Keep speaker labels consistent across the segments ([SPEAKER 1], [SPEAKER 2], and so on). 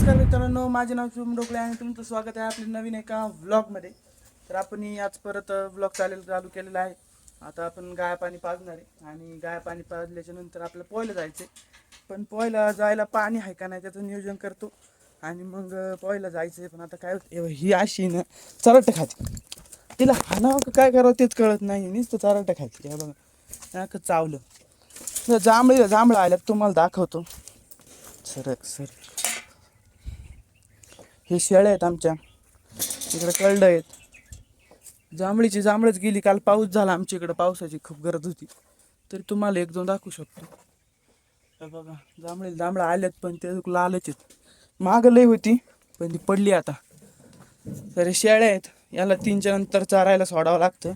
[SPEAKER 1] नमस्कार मित्रांनो, माझे नाव शुभम डोकळे आणि तुमचं स्वागत आहे आपल्या नवीन एका व्लॉगमध्ये. तर आपण आज परत व्लॉग चालू केलेला आहे. आता आपण गाय पाणी पाजणार आहे आणि गाय पाणी पाजल्याच्या नंतर आपल्याला पोहायला जायचं आहे. पण पोहायला जायला पाणी आहे का नाही त्याचं नियोजन करतो आणि मग पोहायला जायचं आहे. पण आता काय होतं, ही अशी ना चरट खाते, तिला हाणावं काय करावं तेच कळत नाही, नुसतं चरट खाते. हे बघा नाक चावलं. जांभळं आल्यात तुम्हाला दाखवतो. सर हे शेळ्या आहेत आमच्या इकडे, कळडं आहेत. जांभळच गेली. काल पाऊस झाला आमच्या इकडं, पावसाची खूप गरज होती. तरी तुम्हाला एक दोन दाखवू शकतो. तर बघा जांभळं आल्यात, पण ते लालच आहेत. मागं लई होती पण ती पडली आता. तर शेळ्या आहेत, याला 3च्या नंतर चारायला सोडावं लागतं,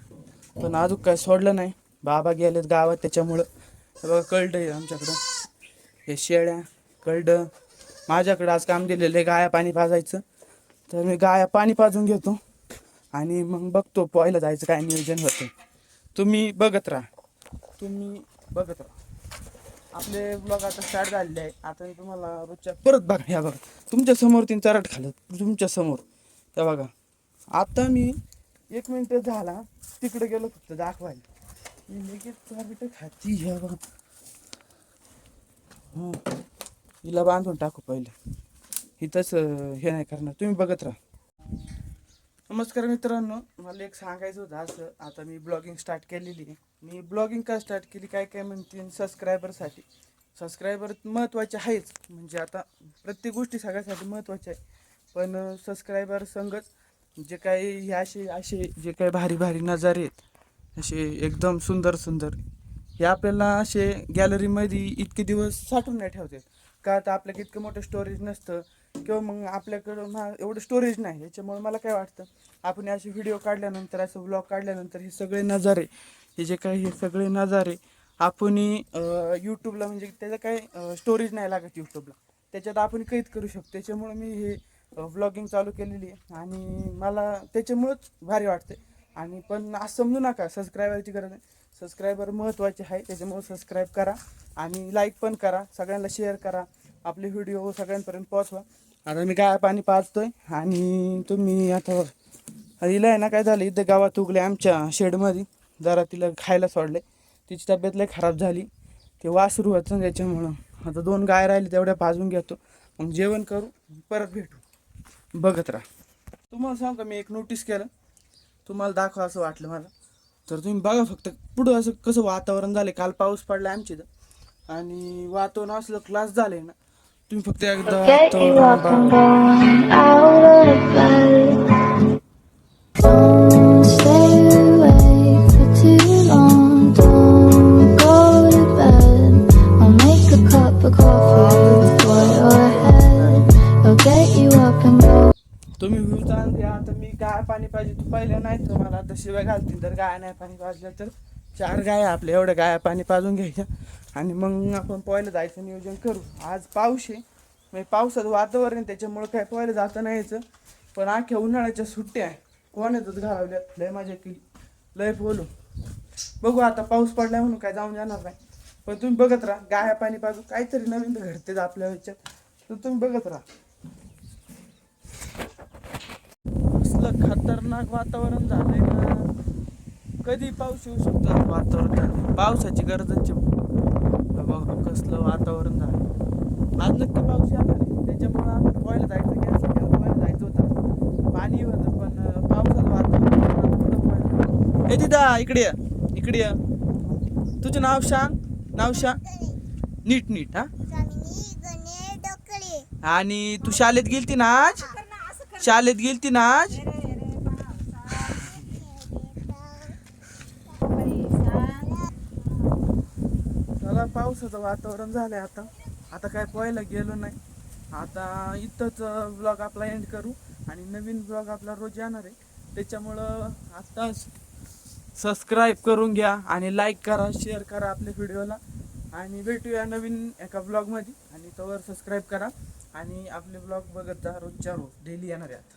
[SPEAKER 1] पण अजून काय सोडलं नाही. बाबा गेलेत गावात त्याच्यामुळं. बघा कळडं आहे आमच्याकडं, हे शेळ्या कळडं. माझ्याकडं आज काम दिलेलं आहे गाया पाणी पाजायचं. तर मी गाया पाणी पाजून घेतो आणि मग बघतो पोहायला जायचं काय नियोजन होतं. तुम्ही बघत राहा. आपले ब्लॉग आता स्टार्ट झालेले आहे. आता मी तुम्हाला रोजच्या परत बघा, ह्या बघा तुमच्या समोर 3 चारट खाल्लं तुमच्या समोर. त्या बघा आता मी 1 मिनिट झाला तिकडे गेलो फक्त दाखवायला, मी लगेच चारट खाती. ह्या बघा, हो हिला बांधून टाकू पहिले, इथंच हे नाही करणार. तुम्ही बघत राहा. नमस्कार मित्रांनो, मला एक सांगायचं होतं असं. आता मी ब्लॉगिंग स्टार्ट केलेली आहे. मी ब्लॉगिंग का स्टार्ट केली काय म्हणतील, सबस्क्रायबरसाठी. सबस्क्रायबर महत्त्वाचे आहेच, म्हणजे आता प्रत्येक गोष्टी सगळ्यासाठी महत्त्वाच्या आहे. पण सबस्क्रायबर संगच जे काही हे असे जे काही भारी नजारे आहेत, असे एकदम सुंदर हे आपल्याला असे गॅलरीमध्ये इतके दिवस साठवून नाही ठेवतात का. आता आपल्याकडे इतकं मोठं स्टोरेज नसतं, किंवा मग आपल्याकडं एवढं स्टोरेज नाही. याच्यामुळे मला काय वाटतं, आपण असे व्हिडिओ काढल्यानंतर, असं व्लॉग काढल्यानंतर हे सगळे नजारे, हे सगळे नजारे आपण यूट्यूबला, म्हणजे त्याचं काही स्टोरेज नाही लागत यूट्यूबला, त्याच्यात आपण कैद करू शकतो. त्याच्यामुळे मी हे व्लॉगिंग चालू केलेली आहे आणि मला त्याच्यामुळंच भारी वाटते. आणि पण असं समजू नका सबस्क्रायबरची गरज नाही. सबस्क्रायबर महत्त्वाचे आहे, त्याच्यामुळे सबस्क्राईब करा आणि लाईक पण करा, सगळ्यांना शेअर करा, आपले व्हिडिओ सगळ्यांपर्यंत पोहोचवा. आता मी गाय पाणी पाजतोय आणि तुम्ही आता हिला आहे ना, काय झालं इथं गावात उगले आमच्या शेडमध्ये, जरा तिला खायला सोडले. तिची तब्येत लई खराब झाली, ते वासरू होतं त्याच्यामुळं. आता 2 गाय राहिली, तेवढ्या पाजून घेतो, मग जेवण करू, परत भेटू. बघत राहा. तुम्हाला सांग का, मी एक नोटीस केलं, तुम्हाला दाखवा असं वाटलं मला. तर तुम्ही बघा फक्त पुढं असं कसं वातावरण झालं. काल पाऊस पडला आमच्या इथं आणि वातावरण असलं क्लास झालंय ना. तुम्ही फक्त एकदा तुम्ही व्ह्यू चांगला द्या. आता मी गाय पाणी पाहिजे तू पहिलं नाही तर मला आता शिवाय घालतील, तर गाय नाही पाणी पाजलं तर 4 गाय आपल्या एवढ्या गाया पाणी पाजून घ्यायच्या आणि मग आपण पोहायला जायचं नियोजन करू. आज पाऊस आहे, म्हणजे पावसाचं वातावरण, त्याच्यामुळं काय पोहायला जाता नाही यायचं. पण अख्ख्या उन्हाळ्याच्या सुट्ट्या आहे, कोणातच घालवल्यात. लय मजा केली, लय बोलू. बघू आता पाऊस पडलाय म्हणून काय जाऊन जाणार नाही. पण तुम्ही बघत राहा, गाया पाणी पाजू, काहीतरी नवीन घडतेच आपल्या ह्याच्यात, तर तुम्ही बघत राहा. कसलं खतरनाक वातावरण झालंय ना, कधी पाऊस येऊ शकतो. वातावरण पावसाची गरजच बघा, कसलं वातावरण झालं. आज नक्की पाऊस येणार आहे, त्याच्यामुळं आपण पोहायला जायचं, कॅन्सल केलं. पोहायला जायचं होतं, पाणी होतं, पण पावसाचं वातावरण. ए दिदा इकडे ये, तुझं नाव सांग नीट हा. आणि तू शाळेत गेलती ना आज, चला, पावसाचं वातावरण झालंय. आता काय पोहायला गेलो नाही. आता इथंच ब्लॉग आपला एंड करू आणि नवीन ब्लॉग आपला रोज येणार आहे. त्याच्यामुळं आत्ताच सबस्क्राईब करून घ्या आणि लाईक करा, शेअर करा आपल्या व्हिडिओला. आणि भेटूया नवीन एका ब्लॉगमध्ये. आणि तोवर सबस्क्राईब करा आणि आपले ब्लॉग बघत जा, रोजच्या रोज डेली येणार आहे आता.